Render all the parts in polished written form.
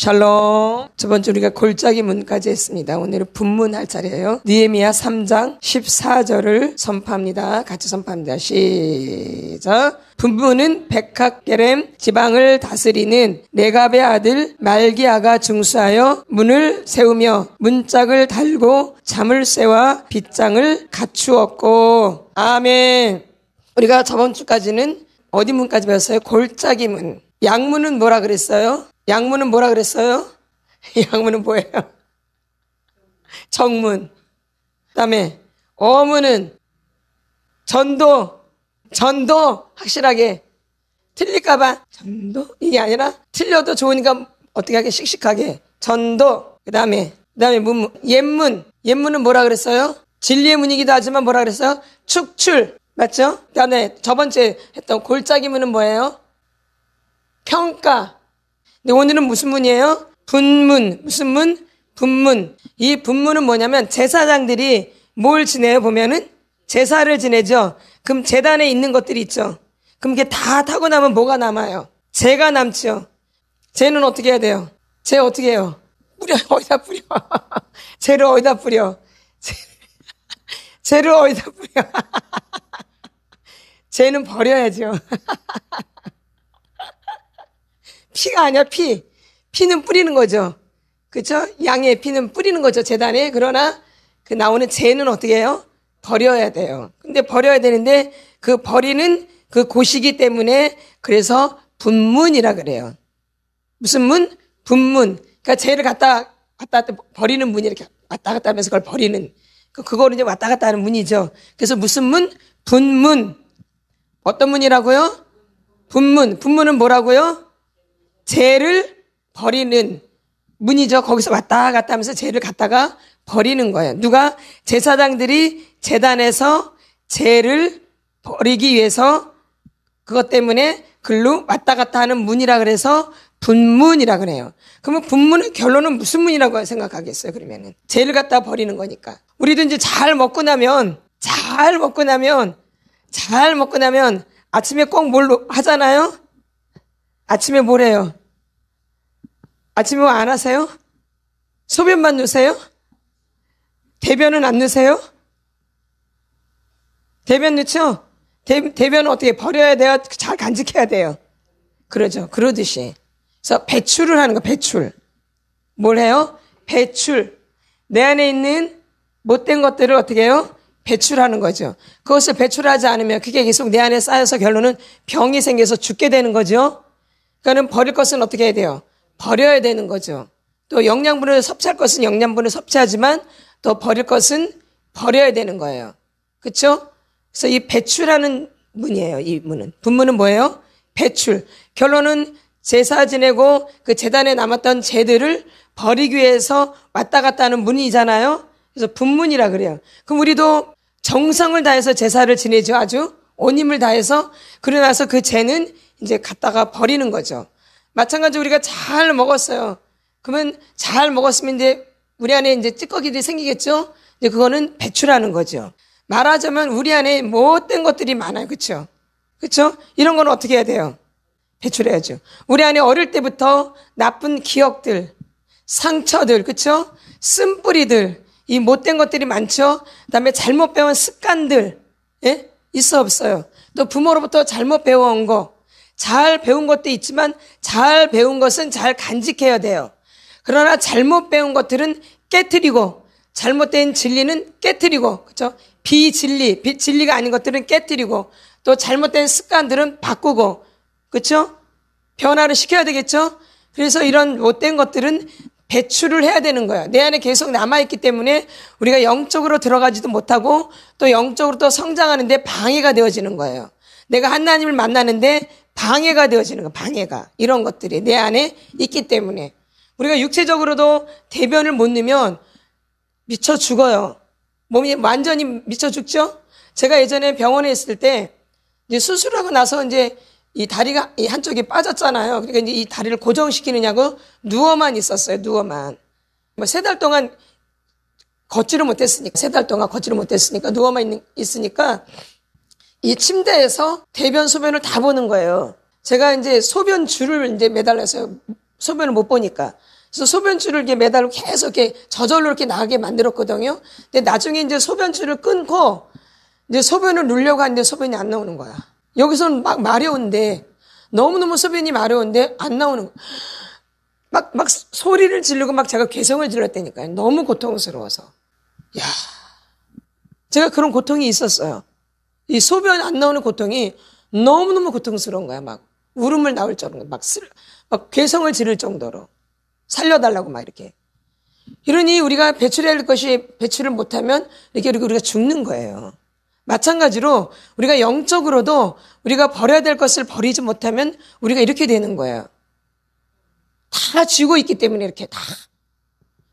샬롬. 저번 주 우리가 골짜기 문까지 했습니다. 오늘은 분문할 차례예요. 느헤미야 3장 14절을 선포합니다. 같이 선포합니다. 시작. 분문은 백학게렘 지방을 다스리는 레갑의 아들 말기야가 중수하여 문을 세우며 문짝을 달고 자물쇠와 빗장을 갖추었고. 아멘. 우리가 저번 주까지는 어디 문까지 배웠어요? 골짜기 문. 양문은 뭐라 그랬어요? 양문은 뭐라 그랬어요? 양문은 뭐예요? 정문. 그다음에 어문은 전도 확실하게. 틀릴까봐 전도 이게 아니라 틀려도 좋으니까 어떻게 하게 씩씩하게 전도. 그다음에 문문. 옛문은 뭐라 그랬어요? 진리의 문이기도 하지만 뭐라 그랬어요? 축출. 맞죠? 그다음에 저번주에 했던 골짜기 문은 뭐예요? 평가. 근데 오늘은 무슨 문이에요? 분문. 무슨 문? 분문. 이 분문은 뭐냐면 제사장들이 뭘 지내요? 보면은 제사를 지내죠. 그럼 제단에 있는 것들이 있죠. 그럼 이게 다 타고 나면 뭐가 남아요? 재가 남죠. 재는 어떻게 해야 돼요? 재 어떻게 해요? 뿌려. 어디다 뿌려? 재를 어디다 뿌려? 재를 어디다 뿌려? 재는 버려야죠. 피가 아니야, 피. 피는 뿌리는 거죠. 그쵸? 양의 피는 뿌리는 거죠, 제단에. 그러나 그 나오는 재는 어떻게 해요? 버려야 돼요. 근데 버려야 되는데 그 버리는 그 곳이기 때문에 그래서 분문이라 그래요. 무슨 문? 분문. 그러니까 재를 갖다 버리는 문이 이렇게 왔다 갔다 하면서 그걸 버리는. 그거를 이제 왔다 갔다 하는 문이죠. 그래서 무슨 문? 분문. 어떤 문이라고요? 분문. 분문은 뭐라고요? 재를 버리는 문이죠. 거기서 왔다 갔다 하면서 재를 갖다가 버리는 거예요. 누가? 제사장들이 제단에서 재를 버리기 위해서 그것 때문에 글로 왔다 갔다 하는 문이라 그래서 분문이라 그래요. 그러면 분문의 결론은 무슨 문이라고 생각하겠어요? 그러면은 재를 갖다 버리는 거니까. 우리도 이제 잘 먹고 나면 아침에 꼭 뭘 하잖아요? 아침에 뭘 해요? 아침에 뭐 안 하세요? 소변만 누세요? 대변은 안 누세요? 대변 넣죠? 대변은 어떻게 버려야 돼요? 잘 간직해야 돼요. 그러죠. 그러듯이. 그래서 배출을 하는 거, 배출. 뭘 해요? 배출. 내 안에 있는 못된 것들을 어떻게 해요? 배출하는 거죠. 그것을 배출하지 않으면 그게 계속 내 안에 쌓여서 결론은 병이 생겨서 죽게 되는 거죠. 그러니까는 버릴 것은 어떻게 해야 돼요? 버려야 되는 거죠. 또 영양분을 섭취할 것은 영양분을 섭취하지만 또 버릴 것은 버려야 되는 거예요. 그렇죠? 그래서 이 배출하는 문이에요. 이 문은. 분문은 뭐예요? 배출. 결론은 제사 지내고 그 제단에 남았던 재들을 버리기 위해서 왔다 갔다 하는 문이잖아요. 그래서 분문이라 그래요. 그럼 우리도 정성을 다해서 제사를 지내죠. 아주 온 힘을 다해서. 그러고 나서 그 재는 이제 갖다가 버리는 거죠. 마찬가지로 우리가 잘 먹었어요. 그러면 잘 먹었으면 이제 우리 안에 이제 찌꺼기들이 생기겠죠? 이제 그거는 배출하는 거죠. 말하자면 우리 안에 못된 것들이 많아요. 그렇죠? 그렇죠? 이런 건 어떻게 해야 돼요? 배출해야죠. 우리 안에 어릴 때부터 나쁜 기억들, 상처들, 그렇죠? 쓴뿌리들, 이 못된 것들이 많죠? 그다음에 잘못 배운 습관들, 예? 있어 없어요? 또 부모로부터 잘못 배워온 거, 잘 배운 것도 있지만 잘 배운 것은 잘 간직해야 돼요. 그러나 잘못 배운 것들은 깨트리고 잘못된 진리는 깨트리고, 그렇죠? 진리가 아닌 것들은 깨트리고 또 잘못된 습관들은 바꾸고, 그렇죠? 변화를 시켜야 되겠죠? 그래서 이런 못된 것들은 배출을 해야 되는 거예요. 내 안에 계속 남아있기 때문에 우리가 영적으로 들어가지도 못하고 또 영적으로 또 성장하는데 방해가 되어지는 거예요. 내가 하나님을 만나는데 방해가 되어지는 거예요. 방해가. 이런 것들이 내 안에 있기 때문에. 우리가 육체적으로도 대변을 못 넣으면 미쳐 죽어요. 몸이 완전히 미쳐 죽죠? 제가 예전에 병원에 있을 때 이제 수술하고 나서 이제 이 다리가 이 한쪽이 빠졌잖아요. 그러니까 이제 이 다리를 고정시키느냐고 누워만 있었어요. 누워만. 뭐 3달 동안 걷지를 못했으니까 누워만 있으니까 이 침대에서 대변 소변을 다 보는 거예요. 제가 이제 소변 줄을 이제 매달려서 소변을 못 보니까. 그래서 소변줄을 이렇게 매달고 계속 이렇게 저절로 이렇게 나가게 만들었거든요. 근데 나중에 이제 소변줄을 끊고 이제 소변을 누려고 하는데 소변이 안 나오는 거야. 여기서는 막 마려운데, 너무너무 소변이 마려운데 안 나오는 거야. 막 소리를 지르고 막 제가 괴성을 질렀다니까요. 너무 고통스러워서. 야, 제가 그런 고통이 있었어요. 이 소변 안 나오는 고통이 너무너무 고통스러운 거야. 막 울음을 나올 정도로, 막 괴성을 지를 정도로. 살려달라고 막 이렇게. 이러니 우리가 배출해야 할 것이 배출을 못하면 이렇게 우리가 죽는 거예요. 마찬가지로 우리가 영적으로도 우리가 버려야 될 것을 버리지 못하면 우리가 이렇게 되는 거예요. 다 쥐고 있기 때문에 이렇게 다.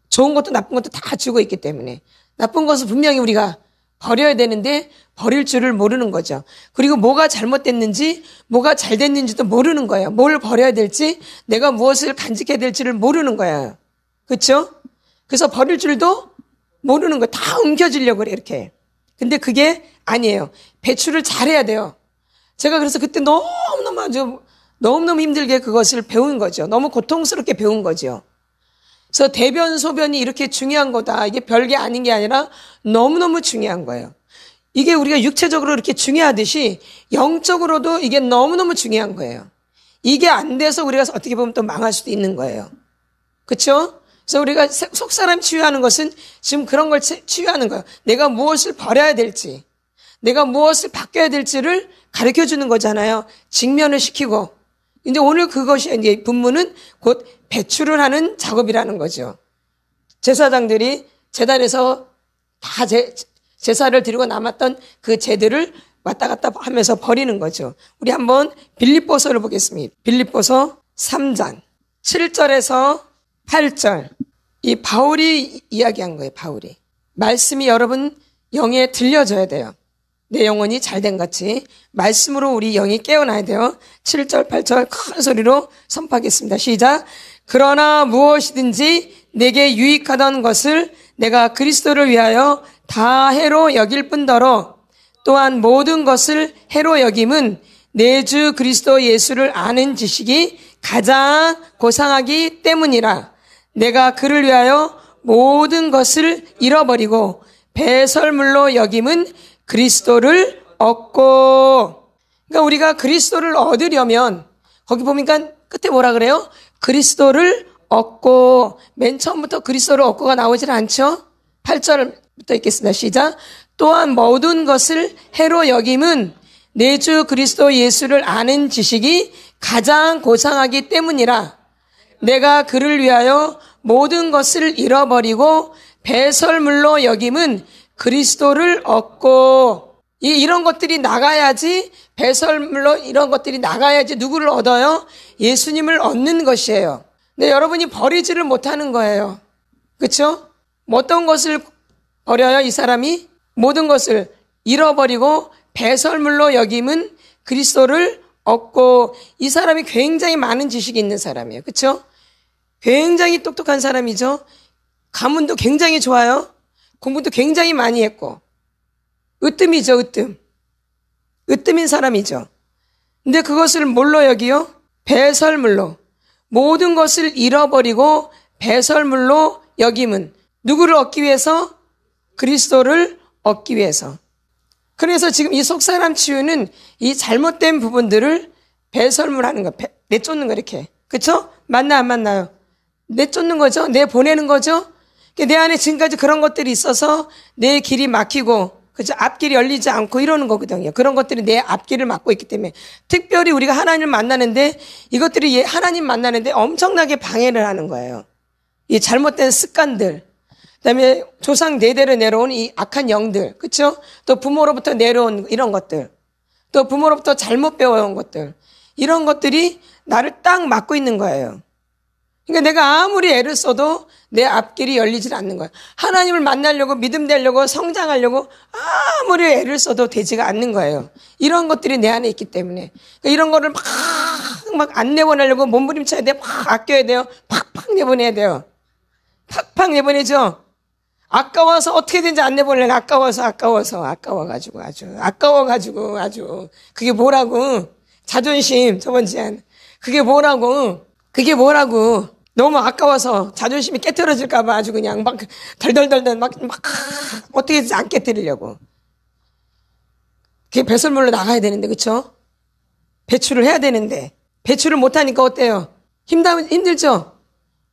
좋은 것도 나쁜 것도 다 쥐고 있기 때문에. 나쁜 것은 분명히 우리가 버려야 되는데 버릴 줄을 모르는 거죠. 그리고 뭐가 잘못됐는지 뭐가 잘 됐는지도 모르는 거예요. 뭘 버려야 될지 내가 무엇을 간직해야 될지를 모르는 거예요. 그렇죠? 그래서 버릴 줄도 모르는 거예요. 다 옮겨지려고 그래 이렇게. 근데 그게 아니에요. 배출을 잘해야 돼요. 제가 그래서 그때 너무너무 힘들게 그것을 배운 거죠. 너무 고통스럽게 배운 거죠. 그래서 대변, 소변이 이렇게 중요한 거다. 이게 별게 아닌 게 아니라 너무너무 중요한 거예요. 이게 우리가 육체적으로 이렇게 중요하듯이 영적으로도 이게 너무너무 중요한 거예요. 이게 안 돼서 우리가 어떻게 보면 또 망할 수도 있는 거예요. 그렇죠? 그래서 우리가 속사람 치유하는 것은 지금 그런 걸 치유하는 거예요. 내가 무엇을 버려야 될지, 내가 무엇을 바뀌어야 될지를 가르쳐 주는 거잖아요. 직면을 시키고. 근데 오늘 그것이 이제 본문은 곧 배출을 하는 작업이라는 거죠. 제사장들이 제단에서 다 제사를 드리고 남았던 그 제들을 왔다 갔다 하면서 버리는 거죠. 우리 한번 빌립보서를 보겠습니다. 빌립보서 3장 7절에서 8절. 이 바울이 이야기한 거예요. 바울이. 말씀이 여러분 영에 들려져야 돼요. 내 영혼이 잘된 같이 말씀으로 우리 영이 깨어나야 돼요. 7절 8절 큰 소리로 선포하겠습니다. 시작. 그러나 무엇이든지 내게 유익하던 것을 내가 그리스도를 위하여 다 해로 여길 뿐더러 또한 모든 것을 해로 여김은 내 주 그리스도 예수를 아는 지식이 가장 고상하기 때문이라. 내가 그를 위하여 모든 것을 잃어버리고 배설물로 여김은 그리스도를 얻고. 그러니까 우리가 그리스도를 얻으려면 거기 보니까 끝에 뭐라 그래요? 그리스도를 얻고. 맨 처음부터 그리스도를 얻고가 나오질 않죠? 8절부터 읽겠습니다. 시작. 또한 모든 것을 해로 여김은 내 주 그리스도 예수를 아는 지식이 가장 고상하기 때문이라. 내가 그를 위하여 모든 것을 잃어버리고 배설물로 여김은 그리스도를 얻고. 이런 것들이 나가야지, 배설물로 이런 것들이 나가야지 누구를 얻어요? 예수님을 얻는 것이에요. 근데 여러분이 버리지를 못하는 거예요. 그렇죠? 어떤 것을 버려요? 이 사람이 모든 것을 잃어버리고 배설물로 여김은 그리스도를 얻고. 이 사람이 굉장히 많은 지식이 있는 사람이에요. 그렇죠? 굉장히 똑똑한 사람이죠. 가문도 굉장히 좋아요. 공부도 굉장히 많이 했고. 으뜸이죠, 으뜸. 으뜸인 사람이죠. 근데 그것을 뭘로 여기요? 배설물로. 모든 것을 잃어버리고 배설물로 여김은 누구를 얻기 위해서? 그리스도를 얻기 위해서. 그래서 지금 이 속사람 치유는 이 잘못된 부분들을 배설물하는 거, 내쫓는 거 이렇게. 그렇죠? 맞나 안 맞나요? 내쫓는 거죠. 내보내는 거죠. 내 안에 지금까지 그런 것들이 있어서 내 길이 막히고, 그죠? 앞길이 열리지 않고 이러는 거거든요. 그런 것들이 내 앞길을 막고 있기 때문에. 특별히 우리가 하나님을 만나는데 이것들이 하나님 만나는데 엄청나게 방해를 하는 거예요. 이 잘못된 습관들, 그다음에 조상 네대로 내려온 이 악한 영들, 그렇죠? 또 부모로부터 내려온 이런 것들, 또 부모로부터 잘못 배워온 것들, 이런 것들이 나를 딱 막고 있는 거예요. 그러니까 내가 아무리 애를 써도 내 앞길이 열리질 않는 거야. 하나님을 만나려고, 믿음 되려고, 성장하려고 아무리 애를 써도 되지가 않는 거예요. 이런 것들이 내 안에 있기 때문에. 그러니까 이런 거를 막 안 내보내려고 몸부림쳐야 돼. 막 아껴야 돼요. 팍팍 내보내야 돼요. 팍팍 내보내죠. 아까워서 어떻게든지 안 내보내려. 아까워가지고 아주. 그게 뭐라고? 자존심, 저번 주에. 그게 뭐라고? 그게 뭐라고. 너무 아까워서 자존심이 깨트려질까봐 아주 그냥 막 덜덜덜덜 막 어떻게 해서 안 깨트리려고. 그게 배설물로 나가야 되는데, 그쵸? 배출을 해야 되는데. 배출을 못하니까 어때요? 힘들죠?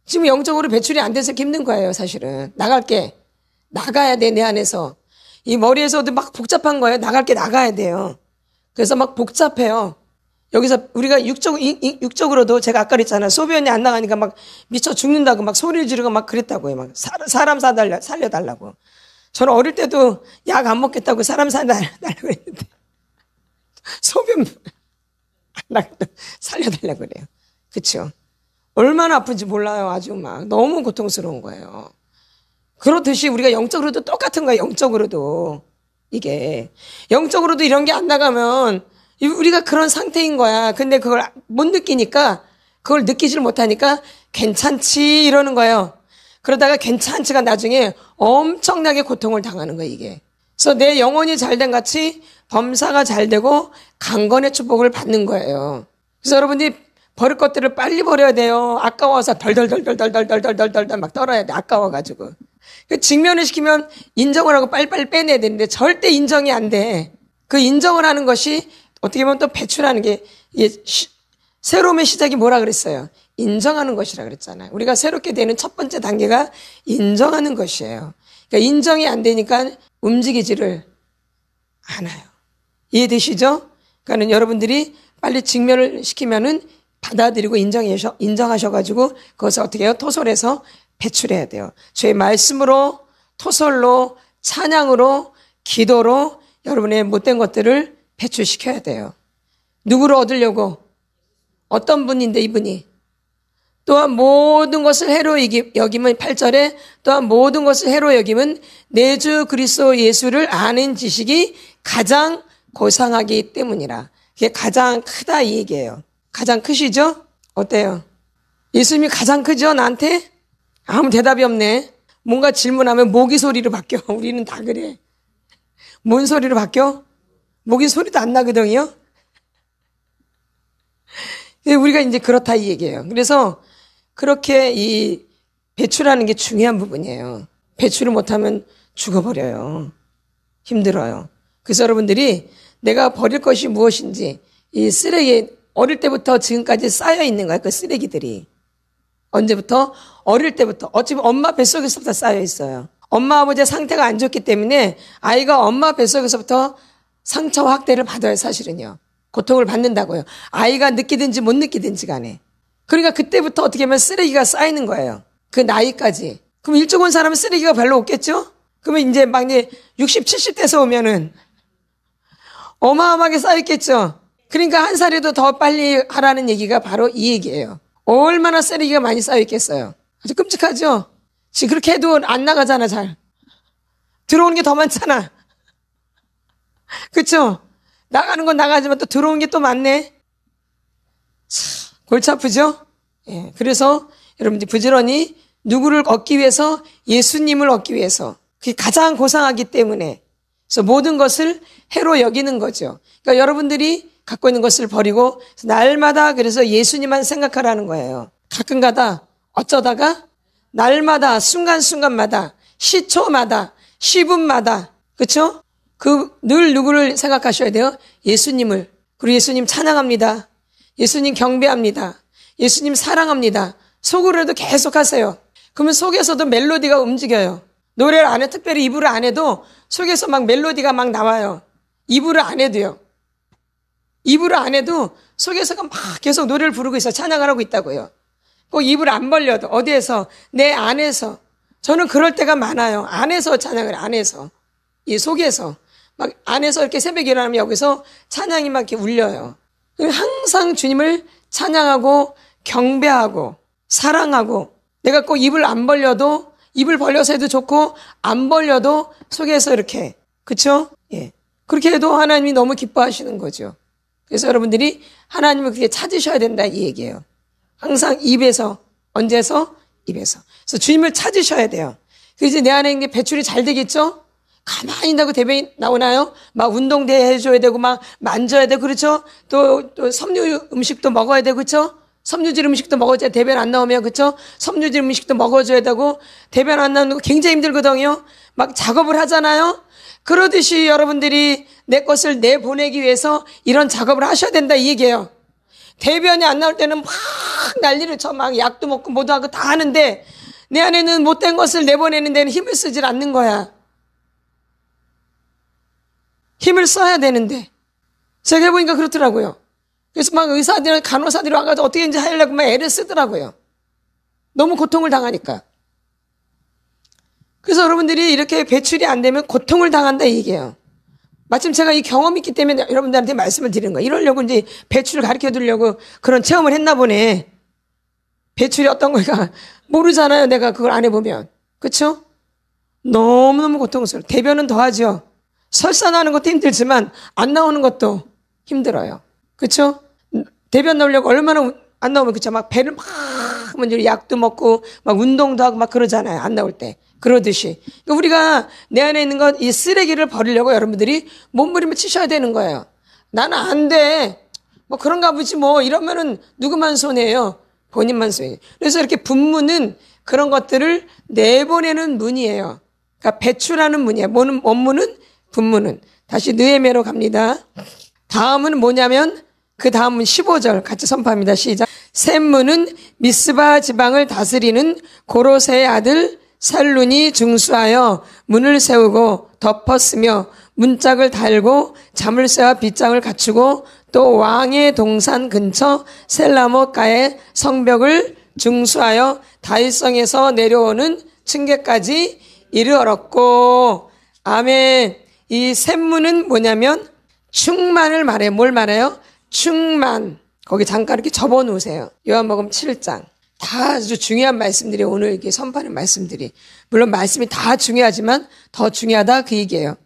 지금 영적으로 배출이 안 돼서 힘든 거예요, 사실은. 나가야 돼, 내 안에서. 이 머리에서도 막 복잡한 거예요. 나가야 돼요. 그래서 막 복잡해요. 여기서 우리가 육적으로도 제가 아까 그랬잖아요. 소변이 안 나가니까 막 미쳐 죽는다고 막 소리를 지르고 막 그랬다고요. 막 사람 살려달라고. 저는 어릴 때도 약 안 먹겠다고 사람 살려달라고 그랬는데. 소변 안 나가도 살려달라고 그래요. 그쵸? 얼마나 아픈지 몰라요. 아주 막 너무 고통스러운 거예요. 그렇듯이 우리가 영적으로도 똑같은 거예요. 영적으로도. 이게. 영적으로도 이런 게 안 나가면 우리가 그런 상태인 거야. 근데 그걸 못 느끼니까, 그걸 느끼질 못하니까 괜찮지 이러는 거예요. 그러다가 괜찮지가 나중에 엄청나게 고통을 당하는 거예요, 이게. 그래서 내 영혼이 잘된 같이 범사가 잘 되고 강건의 축복을 받는 거예요. 그래서 여러분들이 버릴 것들을 빨리 버려야 돼요. 아까워서 덜덜덜덜덜덜덜덜덜 막 떨어야 돼. 아까워가지고. 직면을 시키면 인정을 하고 빨리빨리 빼내야 되는데 절대 인정이 안 돼. 그 인정을 하는 것이 어떻게 보면 또 배출하는 게, 새로움의 시작이 뭐라 그랬어요? 인정하는 것이라 그랬잖아요. 우리가 새롭게 되는 첫 번째 단계가 인정하는 것이에요. 그러니까 인정이 안 되니까 움직이지를 않아요. 이해되시죠? 그러니까 여러분들이 빨리 직면을 시키면은 받아들이고 인정하셔가지고 그것을 어떻게 해요? 토설해서 배출해야 돼요. 주의 말씀으로, 토설로, 찬양으로, 기도로 여러분의 못된 것들을 배출시켜야 돼요. 누구를 얻으려고? 어떤 분인데 이분이? 또한 모든 것을 해로 여김은 8절에 또한 모든 것을 해로 여김은 내 주 그리스도 예수를 아는 지식이 가장 고상하기 때문이라. 그게 가장 크다 이 얘기예요. 가장 크시죠? 어때요? 예수님이 가장 크죠? 나한테? 아무 대답이 없네. 뭔가 질문하면 모기 소리로 바뀌어. 우리는 다 그래. 뭔 소리로 바뀌어? 모기 소리도 안 나거든요. 우리가 이제 그렇다 이 얘기예요. 그래서 그렇게 이 배출하는 게 중요한 부분이에요. 배출을 못하면 죽어버려요. 힘들어요. 그래서 여러분들이 내가 버릴 것이 무엇인지 이 쓰레기 어릴 때부터 지금까지 쌓여 있는 거야. 그 쓰레기들이. 언제부터? 어릴 때부터. 어찌 보면 엄마 뱃속에서부터 쌓여 있어요. 엄마 아버지의 상태가 안 좋기 때문에 아이가 엄마 뱃속에서부터 상처 확대를 받아요. 사실은요. 고통을 받는다고요. 아이가 느끼든지 못 느끼든지 간에. 그러니까 그때부터 어떻게 하면 쓰레기가 쌓이는 거예요. 그 나이까지. 그럼 일찍 온 사람은 쓰레기가 별로 없겠죠? 그러면 이제 막 60, 70대에서 오면은 어마어마하게 쌓였겠죠? 그러니까 한 살이라도 더 빨리 하라는 얘기가 바로 이 얘기예요. 얼마나 쓰레기가 많이 쌓여있겠어요. 아주 끔찍하죠? 지금 그렇게 해도 안 나가잖아, 잘. 들어오는 게 더 많잖아. 그쵸? 나가는 건 나가지만 또 들어오는 게 또 많네. 참, 골치 아프죠? 예, 그래서 여러분들 부지런히 누구를 얻기 위해서? 예수님을 얻기 위해서. 그게 가장 고상하기 때문에. 그래서 모든 것을 해로 여기는 거죠. 그러니까 여러분들이 갖고 있는 것을 버리고 날마다 그래서 예수님만 생각하라는 거예요. 가끔가다 어쩌다가 날마다 순간순간마다 시초마다 시분마다 그렇죠? 늘 누구를 생각하셔야 돼요? 예수님을. 그리고 예수님 찬양합니다. 예수님 경배합니다. 예수님 사랑합니다. 속으로도 계속 하세요. 그러면 속에서도 멜로디가 움직여요. 노래를 안 해, 특별히 입으로 안 해도 속에서 막 멜로디가 막 나와요. 입으로 안 해도요. 입으로 안 해도 속에서가 막 계속 노래를 부르고 있어요. 찬양을 하고 있다고요. 꼭 입을 안 벌려도 어디에서? 내 안에서. 저는 그럴 때가 많아요. 안에서 찬양을 안에서. 이 속에서. 막 안에서 이렇게 새벽에 일어나면 여기서 찬양이 막 이렇게 울려요. 항상 주님을 찬양하고 경배하고 사랑하고 내가 꼭 입을 안 벌려도 입을 벌려서 해도 좋고 안 벌려도 속에서 이렇게 그쵸? 예. 그렇게 해도 하나님이 너무 기뻐하시는 거죠. 그래서 여러분들이 하나님을 그렇게 찾으셔야 된다 이 얘기예요. 항상 입에서 언제서? 입에서. 그래서 주님을 찾으셔야 돼요. 그래서 내 안에 있는 게 배출이 잘 되겠죠? 가만히 있다고 대변이 나오나요? 막 운동대 해줘야 되고 막 만져야 되고 그렇죠? 또 섬유 음식도 먹어야 되고 그렇죠? 섬유질 음식도 먹어줘야 대변 안 나오면 그쵸? 섬유질 음식도 먹어줘야 되고 대변 안 나오는 거 굉장히 힘들거든요. 막 작업을 하잖아요. 그러듯이 여러분들이 내 것을 내보내기 위해서 이런 작업을 하셔야 된다 이 얘기예요. 대변이 안 나올 때는 막 난리를 쳐 막 약도 먹고 뭐도 하고 다 하는데 내 안에는 못된 것을 내보내는 데는 힘을 쓰질 않는 거야. 힘을 써야 되는데 제가 해보니까 그렇더라고요. 그래서 막 의사들이나 간호사들이 와가지고 어떻게든지 하려고 막 애를 쓰더라고요. 너무 고통을 당하니까. 그래서 여러분들이 이렇게 배출이 안 되면 고통을 당한다 이 얘기예요. 마침 제가 이 경험이 있기 때문에 여러분들한테 말씀을 드리는 거예요. 이러려고 이제 배출을 가르쳐 드리려고 그런 체험을 했나 보네. 배출이 어떤 거가 모르잖아요. 내가 그걸 안 해보면. 그렇죠? 너무너무 고통스러워요. 대변은 더하죠. 설사나는 것도 힘들지만 안 나오는 것도 힘들어요. 그렇죠? 대변 나오려고 얼마나 안 나오면 그쵸? 막 배를 막 먼저 약도 먹고 막 운동도 하고 막 그러잖아요. 안 나올 때. 그러듯이. 그러니까 우리가 내 안에 있는 것, 이 쓰레기를 버리려고 여러분들이 몸부림을 치셔야 되는 거예요. 나는 안 돼. 뭐 그런가 보지 뭐 이러면은 누구만 손해예요? 본인만 손해예요. 그래서 이렇게 분문은 그런 것들을 내보내는 문이에요. 그러니까 배출하는 문이에요. 원문은 분문은. 다시 느헤미야로 갑니다. 다음은 뭐냐면 그 다음은 15절 같이 선포합니다. 시작. 셈문은 미스바 지방을 다스리는 고로세의 아들 살룬이 중수하여 문을 세우고 덮었으며 문짝을 달고 자물쇠와 빗장을 갖추고 또 왕의 동산 근처 셀라못가의 성벽을 중수하여 다윗성에서 내려오는 층계까지 이르렀고. 아멘. 이 셈문은 뭐냐면 충만을 말해요. 뭘 말해요? 충만. 거기 잠깐 이렇게 접어 놓으세요. 요한복음 7장. 다 아주 중요한 말씀들이 오늘 이렇게 선포하는 말씀들이. 물론 말씀이 다 중요하지만 더 중요하다 그 얘기예요.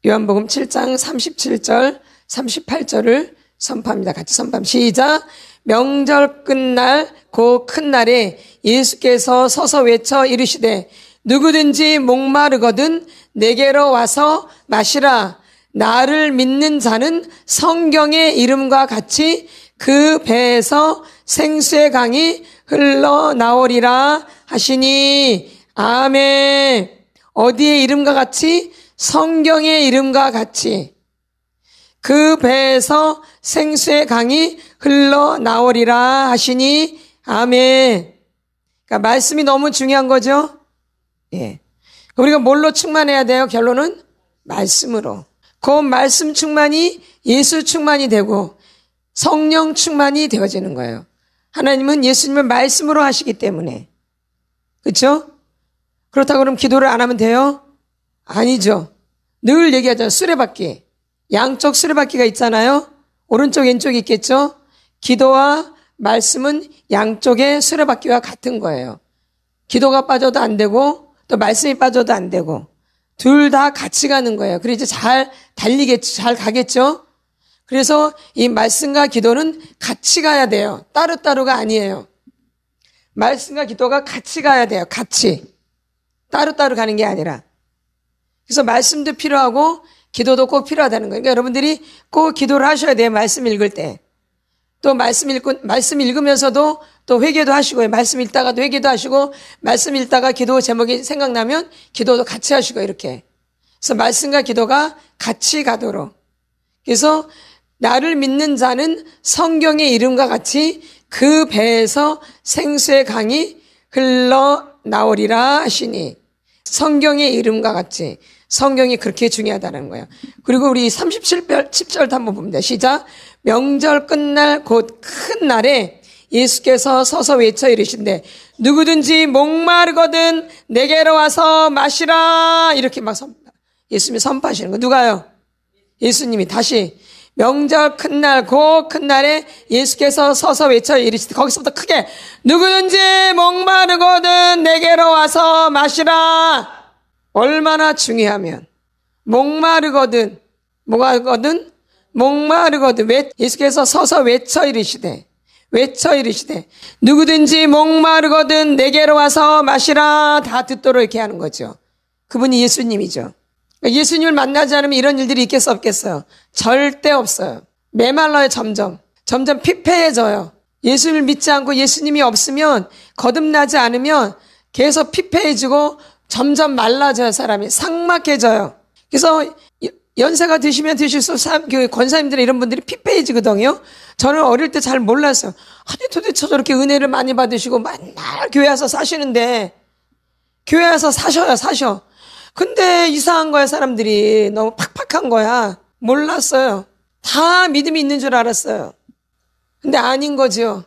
요한복음 7장 37절, 38절을 선포합니다. 같이 선포합니다. 시작. 명절 끝날 그 큰 날에 예수께서 서서 외쳐 이르시되 누구든지 목마르거든 내게로 와서 마시라. 나를 믿는 자는 성경의 이름과 같이 그 배에서 생수의 강이 흘러나오리라 하시니. 아멘. 어디의 이름과 같이? 성경의 이름과 같이 그 배에서 생수의 강이 흘러나오리라 하시니. 아멘. 그러니까 말씀이 너무 중요한 거죠. 예. 우리가 뭘로 충만해야 돼요? 결론은 말씀으로. 그 말씀 충만이 예수 충만이 되고 성령 충만이 되어지는 거예요. 하나님은 예수님을 말씀으로 하시기 때문에. 그렇죠? 그렇다고 그럼 기도를 안 하면 돼요? 아니죠. 늘 얘기하잖아요. 수레바퀴. 양쪽 수레바퀴가 있잖아요. 오른쪽 왼쪽이 있겠죠? 기도와 말씀은 양쪽의 수레바퀴와 같은 거예요. 기도가 빠져도 안 되고 또 말씀이 빠져도 안 되고 둘 다 같이 가는 거예요. 그래서 이제 잘 달리겠죠. 잘 가겠죠? 그래서 이 말씀과 기도는 같이 가야 돼요. 따로따로가 아니에요. 말씀과 기도가 같이 가야 돼요. 같이. 따로따로 가는 게 아니라. 그래서 말씀도 필요하고 기도도 꼭 필요하다는 거예요. 그러니까 여러분들이 꼭 기도를 하셔야 돼요. 말씀 읽을 때. 또 말씀 읽으면서도 또 회개도 하시고요. 말씀 읽다가도 회개도 하시고 말씀 읽다가 기도 제목이 생각나면 기도도 같이 하시고 이렇게. 그래서 말씀과 기도가 같이 가도록. 그래서 나를 믿는 자는 성경의 이름과 같이 그 배에서 생수의 강이 흘러나오리라 하시니. 성경의 이름과 같이. 성경이 그렇게 중요하다는 거예요. 그리고 우리 37절도 한번 봅니다. 시작. 명절 끝날 곧 큰 날에 예수께서 서서 외쳐 이르신대 누구든지 목마르거든 내게로 와서 마시라. 이렇게 막 예수님이 선포하시는 거. 누가요? 예수님이. 다시. 명절 큰 날, 그 큰 날에 예수께서 서서 외쳐 이르시되 거기서부터 크게 누구든지 목마르거든 내게로 와서 마시라. 얼마나 중요하면 목마르거든 예수께서 서서 외쳐 이르시되 누구든지 목마르거든 내게로 와서 마시라. 다 듣도록 이렇게 하는 거죠. 그분이 예수님이죠. 예수님을 만나지 않으면 이런 일들이 있겠어 없겠어요? 절대 없어요. 메말라요. 점점 피폐해져요. 예수를 믿지 않고 예수님이 없으면, 거듭나지 않으면 계속 피폐해지고 점점 말라져요. 사람이 삭막해져요. 그래서 연세가 드시면 드실수록 권사님들 이런 분들이 피폐해지거든요. 저는 어릴 때 잘 몰랐어요. 아니 도대체 저렇게 은혜를 많이 받으시고 맨날 교회 와서 사시는데, 교회 와서 사셔. 근데 이상한 거야. 사람들이 너무 팍팍한 거야. 몰랐어요. 다 믿음이 있는 줄 알았어요. 근데 아닌 거죠.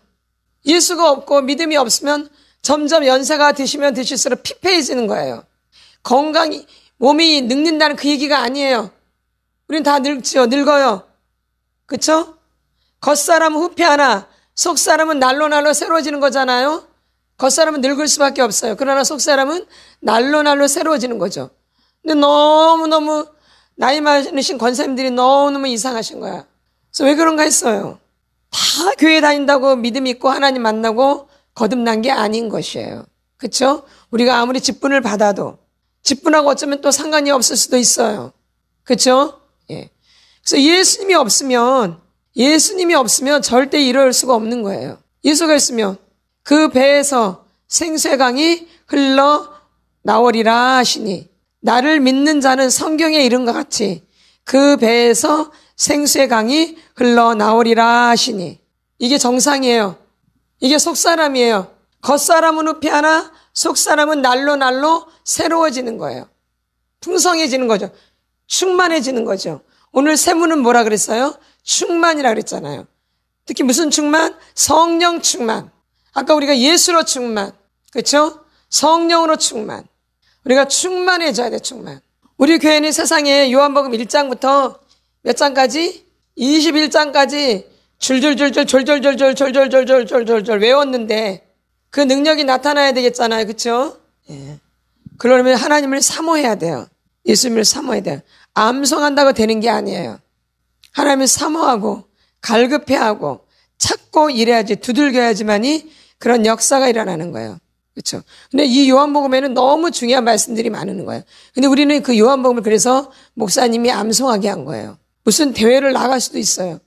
예수가 없고 믿음이 없으면 점점 연세가 드시면 드실수록 피폐해지는 거예요. 건강이, 몸이 늙는다는 그 얘기가 아니에요. 우린 다 늙어요. 그쵸? 겉사람은 후패하나 속사람은 날로 새로워지는 거잖아요. 겉사람은 늙을 수밖에 없어요. 그러나 속사람은 날로 새로워지는 거죠. 근데 너무너무 나이 많으신 권사님들이 너무너무 이상하신 거야. 그래서 왜 그런가 했어요. 다 교회 다닌다고 믿음 있고 하나님 만나고 거듭난 게 아닌 것이에요. 그쵸? 우리가 아무리 직분을 받아도 직분하고 어쩌면 또 상관이 없을 수도 있어요. 그쵸? 예. 그래서 예수님이 없으면 절대 이럴 수가 없는 거예요. 예수가 있으면 그 배에서 생수의 강이 흘러 나오리라 하시니, 나를 믿는 자는 성경에 이른 것 같이 그 배에서 생수의 강이 흘러 나오리라 하시니, 이게 정상이에요. 이게 속사람이에요. 겉사람은 후패하나 속사람은 날로 새로워지는 거예요. 풍성해지는 거죠. 충만해지는 거죠. 오늘 세문은 뭐라 그랬어요? 충만이라 그랬잖아요. 특히 무슨 충만? 성령 충만. 아까 우리가 예수로 충만. 그렇죠? 성령으로 충만. 우리가 충만해져야 돼, 충만. 우리 교회는 세상에 요한복음 1장부터 몇 장까지? 21장까지 졸졸졸졸 외웠는데 그 능력이 나타나야 되겠잖아요. 그렇죠? 예. 그러려면 하나님을 사모해야 돼요. 예수님을 사모해야 돼요. 암송한다고 되는 게 아니에요. 하나님을 사모하고 갈급해하고 찾고 이래야지, 두들겨야지만이 그런 역사가 일어나는 거예요. 그렇죠? 근데 이 요한복음에는 너무 중요한 말씀들이 많은 거예요. 근데 우리는 그 요한복음을 그래서 목사님이 암송하게 한 거예요. 무슨 대회를 나갈 수도 있어요.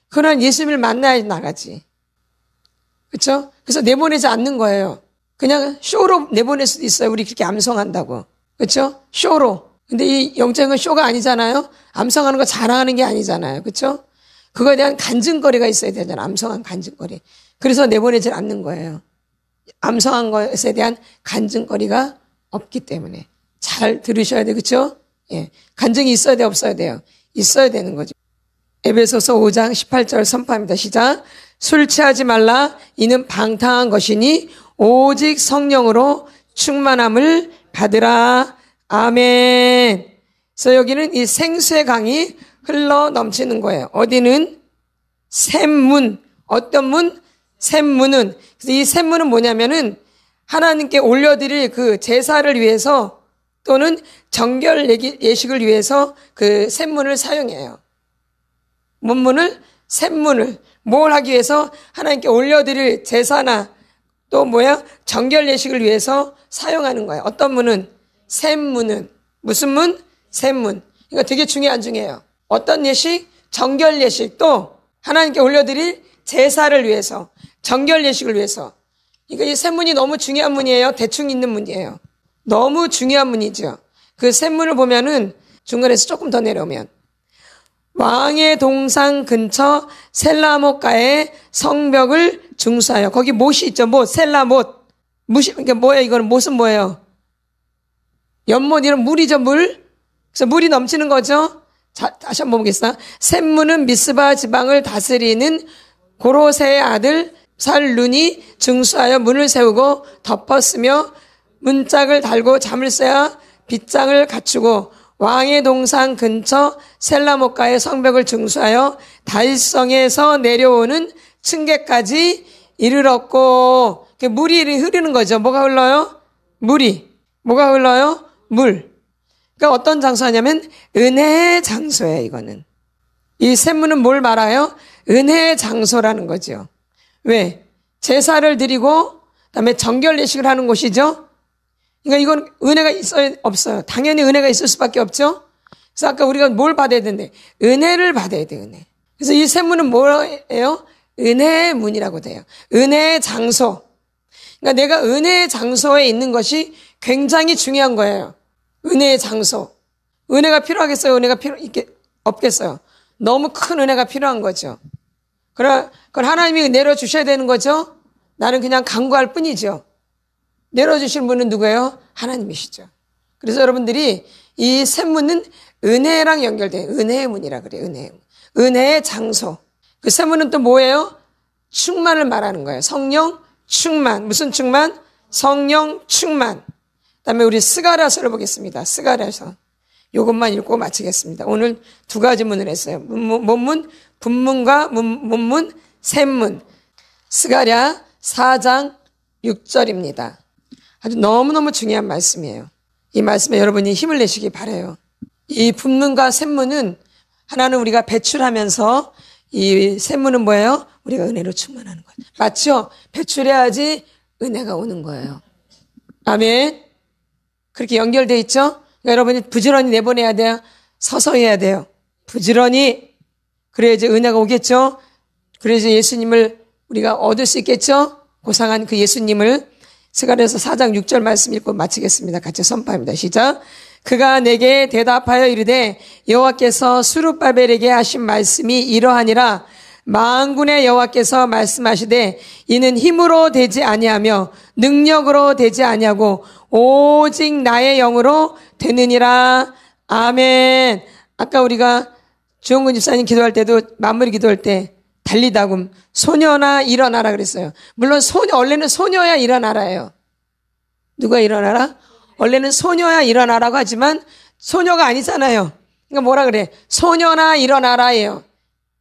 그러나 예수님을 만나야 나가지. 그렇죠? 그래서 내보내지 않는 거예요. 그냥 쇼로 내보낼 수도 있어요. 우리 그렇게 암송한다고. 그렇죠? 쇼로. 근데 이 영적인 쇼가 아니잖아요. 암송하는 거 자랑하는 게 아니잖아요. 그렇죠? 그거에 대한 간증거리가 있어야 되잖아요. 암송한 간증거리. 그래서 내보내지 않는 거예요. 암송한 것에 대한 간증거리가 없기 때문에. 잘 들으셔야 돼요. 그렇죠? 예. 간증이 있어야 돼요, 없어야 돼요? 있어야 되는 거죠. 에베소서 5장 18절 선포합니다. 시작. 술 취하지 말라. 이는 방탕한 것이니 오직 성령으로 충만함을 받으라. 아멘. 그래서 여기는 이 생수의 강이 흘러 넘치는 거예요. 어디는? 샘문. 어떤 문? 샘문은. 그래서 이 샘문은 뭐냐면은 하나님께 올려드릴 그 제사를 위해서 또는 정결 예식을 위해서 그 샘문을 사용해요. 뭔 문을? 샘문을. 뭘 하기 위해서? 하나님께 올려드릴 제사나 또 정결 예식을 위해서 사용하는 거예요. 어떤 문은? 샘문은. 무슨 문? 샘문. 이거 되게 중요해요. 어떤 예식? 정결 예식. 또 하나님께 올려드릴 제사를 위해서, 정결 예식을 위해서. 그러니까 이 샘문이 너무 중요한 문이에요. 대충 있는 문이에요. 너무 중요한 문이죠. 그 샘문을 보면은 중간에서 조금 더 내려오면 왕의 동상 근처 셀라못가에 성벽을 중수하여. 거기 못이 있죠. 못, 셀라못. 못이, 그러니까 뭐예요? 이거는 못은 뭐예요? 연못, 이런 물이죠, 물. 그래서 물이 넘치는 거죠. 자, 다시 한번 보겠습니다. 샘문은 미스바 지방을 다스리는 고로세의 아들 살룬이 중수하여 문을 세우고 덮었으며 문짝을 달고 잠을 쇠야 빗장을 갖추고 왕의 동상 근처 셀라못가의 성벽을 중수하여 다윗성에서 내려오는 층계까지 이르렀고. 물이 흐르는 거죠. 뭐가 흘러요? 물이. 뭐가 흘러요? 물. 그러니까 어떤 장소냐면 은혜의 장소예요. 이거는. 이 샘문은 뭘 말아요? 은혜의 장소라는 거죠. 왜? 제사를 드리고 그다음에 정결 예식을 하는 곳이죠. 그러니까 이건 은혜가 있어요, 없어요? 당연히 은혜가 있을 수밖에 없죠. 그래서 아까 우리가 뭘 받아야 되는데 은혜를 받아야 돼. 은혜. 그래서 이 샘문은 뭐예요? 은혜의 문이라고 돼요. 은혜의 장소. 그러니까 내가 은혜의 장소에 있는 것이 굉장히 중요한 거예요. 은혜의 장소. 은혜가 필요하겠어요? 없겠어요? 너무 큰 은혜가 필요한 거죠. 그걸 하나님이 내려주셔야 되는 거죠? 나는 그냥 간구할 뿐이죠. 내려주실 분은 누구예요? 하나님이시죠. 그래서 여러분들이 이 샘문은 은혜랑 연결돼요. 은혜의 문이라 그래요. 은혜의 문. 은혜의 장소. 그 샘문은 또 뭐예요? 충만을 말하는 거예요. 성령 충만. 무슨 충만? 성령 충만. 그다음에 우리 스가랴서를 보겠습니다. 스가랴서. 이것만 읽고 마치겠습니다. 오늘 두 가지 문을 했어요. 본문, 분문과 문문, 샘문. 스가랴 4장 6절입니다. 아주 너무너무 중요한 말씀이에요. 이 말씀에 여러분이 힘을 내시기 바라요. 이 분문과 샘문은 하나는 우리가 배출하면서 이 샘문은 뭐예요? 우리가 은혜로 충만하는 거예요. 맞죠? 배출해야지 은혜가 오는 거예요. 아멘. 그렇게 연결돼 있죠? 그러니까 여러분이 부지런히 내보내야 돼요. 서서히 해야 돼요. 부지런히. 그래야지 은혜가 오겠죠? 그래야지 예수님을 우리가 얻을 수 있겠죠? 고상한 그 예수님을. 스가랴서 4장 6절 말씀 읽고 마치겠습니다. 같이 선포합니다. 시작. 그가 내게 대답하여 이르되 여호와께서 스룹바벨에게 하신 말씀이 이러하니라. 만군의 여호와께서 말씀하시되 이는 힘으로 되지 아니하며 능력으로 되지 아니하고 오직 나의 영으로 되느니라. 아멘. 아까 우리가 주영근 집사님 기도할 때도 마무리 기도할 때 달리다금 소녀나 일어나라 그랬어요. 물론 원래는 소녀야 일어나라예요. 누가 일어나라? 원래는 소녀야 일어나라고 하지만 소녀가 아니잖아요. 그러니까 뭐라 그래? 소녀나 일어나라예요.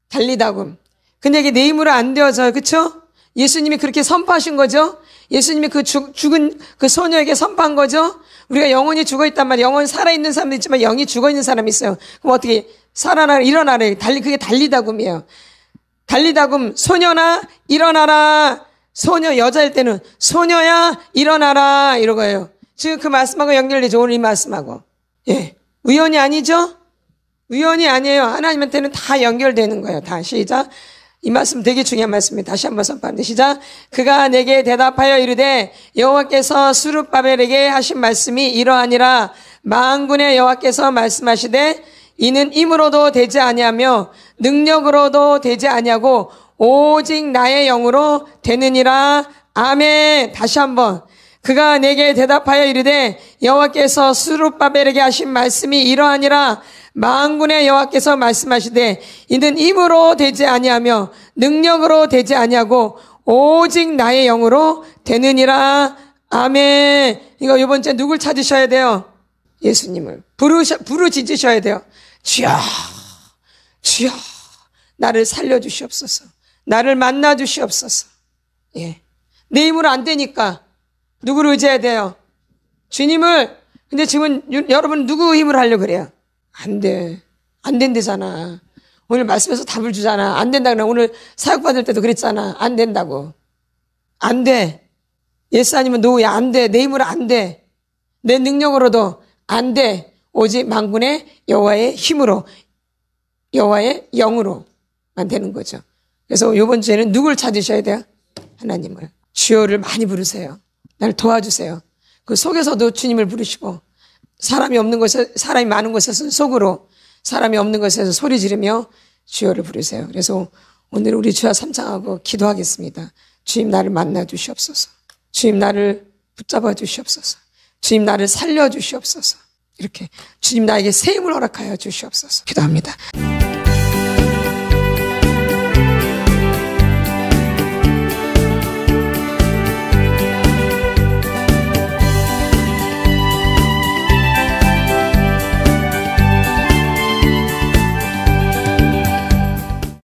달리다금. 근데 이게 내 힘으로 안 되어져요. 그쵸? 예수님이 그렇게 선포하신 거죠? 예수님이 그 죽은 그 소녀에게 선포한 거죠? 우리가 영혼이 죽어 있단 말이에요. 영혼이 살아있는 사람도 있지만 영이 죽어 있는 사람이 있어요. 그럼 어떻게 살아나 일어나래? 그게 달리다금이에요. 달리다금 소녀나 일어나라. 소녀 여자일 때는 소녀야 일어나라 이러고요. 지금 그 말씀하고 연결되죠. 오늘 이 말씀하고. 예, 우연이 아니죠? 우연이 아니에요. 하나님한테는 다 연결되는 거예요. 다 시작. 이 말씀 되게 중요한 말씀입니다. 다시 한번 선포합니다. 시작. 그가 내게 대답하여 이르되 여호와께서 스룹바벨에게 하신 말씀이 이러하니라. 만군의 여호와께서 말씀하시되 이는 힘으로도 되지 아니하며 능력으로도 되지 아니하고 오직 나의 영으로 되느니라. 아멘. 다시 한번. 그가 내게 대답하여 이르되 여호와께서 스룹바벨에게 하신 말씀이 이러하니라. 만군의 여호와께서 말씀하시되 이는 힘으로 되지 아니하며 능력으로 되지 아니하고 오직 나의 영으로 되느니라. 아멘. 이거 이번 주에 누굴 찾으셔야 돼요? 예수님을 부르짖으셔야 돼요. 주여, 주여, 나를 살려주시옵소서. 나를 만나주시옵소서. 예. 내 힘으로 안 되니까 누구를 의지해야 돼요? 주님을. 근데 지금 여러분 누구 힘으로 하려고 그래요? 안 돼. 안 된대잖아. 오늘 말씀에서 답을 주잖아. 안 된다 그래. 오늘 사역 받을 때도 그랬잖아. 안 된다고. 안 돼. 예수 아니면 노야. 안 돼. 내 힘으로 안 돼. 내 능력으로도 안 돼. 오직 만군의 여호와의 힘으로, 여호와의 영으로만 되는 거죠. 그래서 이번 주에는 누굴 찾으셔야 돼요? 하나님을. 주여를 많이 부르세요. 나를 도와주세요. 그 속에서도 주님을 부르시고, 사람이 많은 곳에서는 속으로, 사람이 없는 곳에서 소리 지르며 주여를 부르세요. 그래서 오늘 우리 주여 삼창하고 기도하겠습니다. 주님 나를 만나 주시옵소서. 주님 나를 붙잡아 주시옵소서. 주님 나를 살려 주시옵소서. 이렇게 주님 나에게 새 힘을 허락하여 주시옵소서. 기도합니다.